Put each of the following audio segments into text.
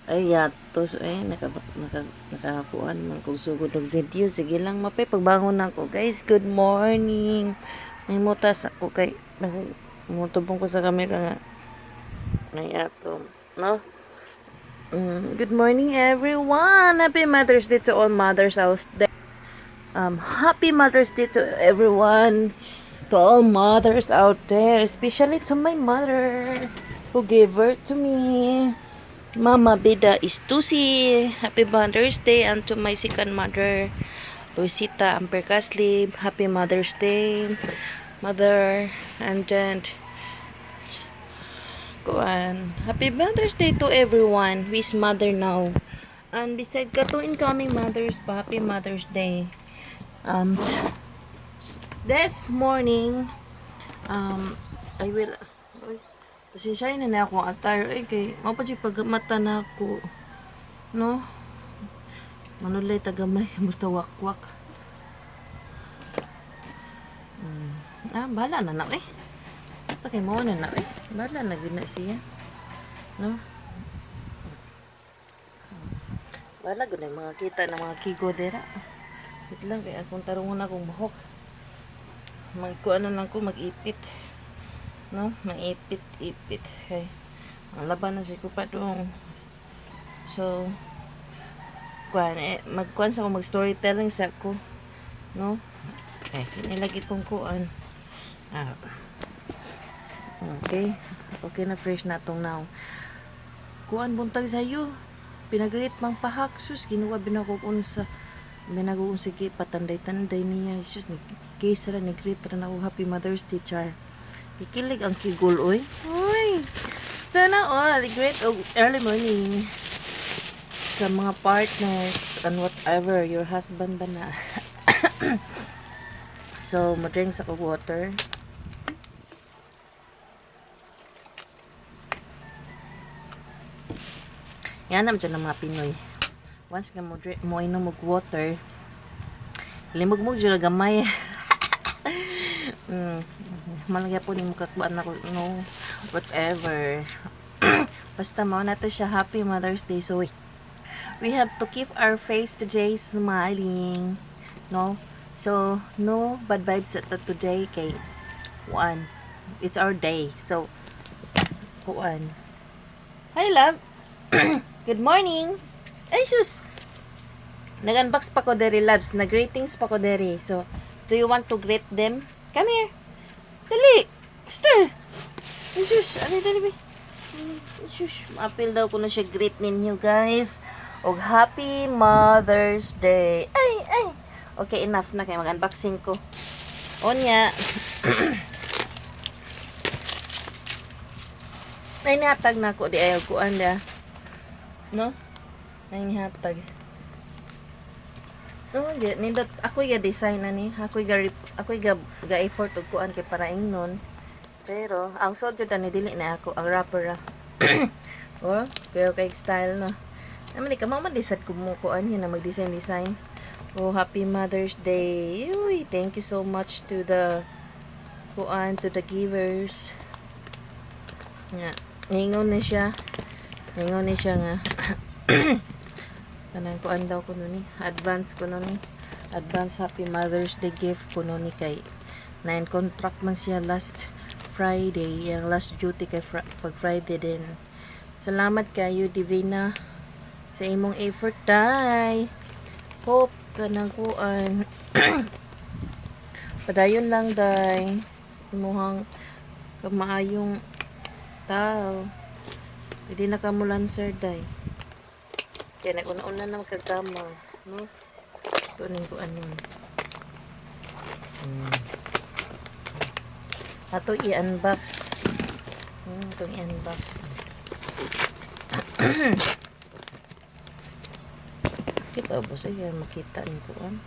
Ay, yatos. Ay, nakakuhaan man kong sugod ng video. Sige lang, mapay. Pagbangon ako, guys. Good morning. May mutas ako kay... Mutubong ko sa camera nga. Ay, yato. No? Good morning, everyone. Happy Mother's Day to all mothers out there. Happy Mother's Day to everyone. To all mothers out there. Especially to my mother who gave birth to me. Mama Bida Istusi. Happy Mother's Day. And to my second mother, Luisita Ampercasli. Happy Mother's Day, Mother. And then, Happy Mother's Day to everyone who is mother now. And beside ka to incoming mothers pa, Happy Mother's Day. This morning, I will... Pasensyahin na ako attire kay mapadyo pag mata na ako, no? Manulay tagamay mutawakwak. Bala na na basta kay mo na bala na gina siya, no? Bala gud mga kita ng mga kigo dera. Wait lang kay akong tarungon akong buhok. Magkuano lang ko mag-ipit. No, maipit-ipit kay ang laban na si kupa dong. So magkuan sa ako mag storytelling sa ako, no? Nilagi kong kuan. Okay na, fresh na tong now. Kuan buntag sayo pinagreet mang pahak sus ginuwa binakukun sa binaguon sige patanday-tanday niya sus ni case ra ni greet ra na ako Happy Mother's Day char. Ikilig ang kigol, oy. Uy! Sana all, great early morning sa mga partners and whatever, your husband ba na. So, madrink sa water. Yan naman dyan ng mga Pinoy. Once nga mo inom mag water, limog mo dyan gamay. Malagya po ni mukakbaan ako, no, whatever. Basta mo na to siya, Happy Mother's Day. So we have to keep our face today smiling, no? So no bad vibes at today kay one. It's our day. So kuan. Hi love. Good morning. Ay sus. Nag-unbox pa ko deri loves, nag-greetings pa ko deri. So do you want to greet them? Come here. Dali. Stir. Jesus. Dali. Jesus. Ma-appeal daw ko na siya. Greet ninyo, guys. Og Happy Mother's Day. Ay. Okay, enough na kayo. Mag-unboxing ko. Onya. Ay, nihatag na ako. Di ayaw ko. Anda. No? Ay, nihatag. Oh, nindot ako ga design na ni. Ako ga effort og kuan kay para ingnon. Pero ang sod jud ni dili na ako ang rapper ra. Oh, kay style na. Naman ka mo man disad ko mo kuan yan na mag-design. Oh, Happy Mother's Day. Uy, thank you so much to the givers. Nga, ningon ni siya nga. Kanang kuan daw ko nun advance Happy Mother's Day gift ko nun kay 9 contract man siya last Friday, yung last duty kay pag Friday din. Salamat kayo Divina sa imong effort day. Hope kanang kuan padayon lang day imuhang maayong tao. Pwede na ka mo lancer day. Kaya nag-una-una na magkagama, no? Tunin ko ano. Ato i-unbox. Itong i-unbox. Kita ba sa yan? Makita ni ko an.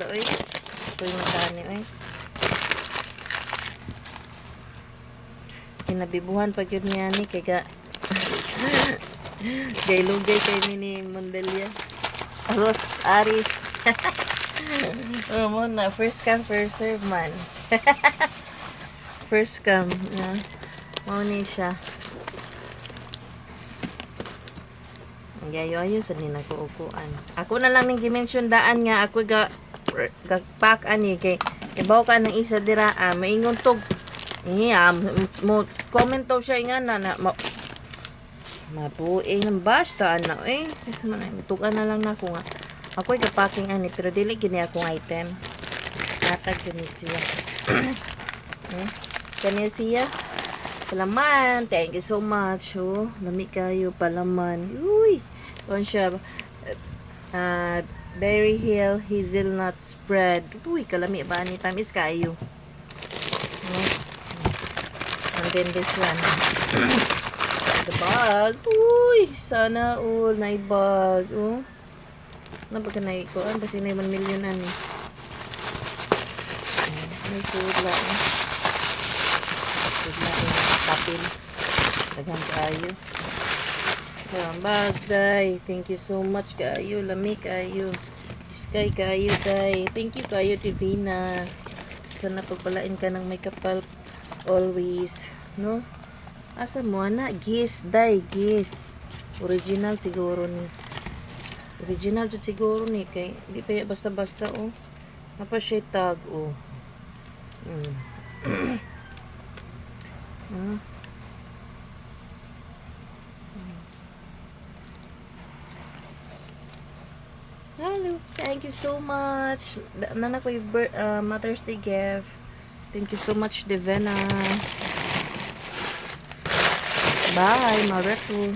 Loy. Ito yung tani, oy. Kinabibuhan pag yun niya ni kay gaylugay kay mini Mondelia Aros Aris Oh, mo na. First come, first serve man. First come. Na. Mo ni siya. Gayo sa ni nagkuukuan. Ako na lang ning gimension daan nga ako pack ani kay ibaw ka ng isa dira maingon tog. Mo comment to siya nga na mapuing ng basta ana tugan na lang nako nga. Ako packing ani pero dili gini akong item. Natag gini siya. Kani siya. Palaman, thank you so much. Oh, lami kayo palaman. Uy, kon siya. Berry Hill hazelnut spread. Uy, kalami ba ni tamis kayo. And then this one. The bag. Uy, sana all na bag. Oh. Napag na ko an basi na 1 million ani. May food lang. Kapil. Daghang kayo. Bag, day. Thank you so much kayo. Lami kayo. Iskay kayo, day. Thank you kayo, Divina. Sana pagpalain ka ng may kapal always. No? Asa mo, na? Gis, day. Gis. Original siguro ni. Original jud siguro ni. Kay, di pa basta-basta, oh. Napa siya tag, oh. Hello, thank you so much. Nana ko yung Mother's Day gift. Thank you so much, Devena. Bye, Maretu.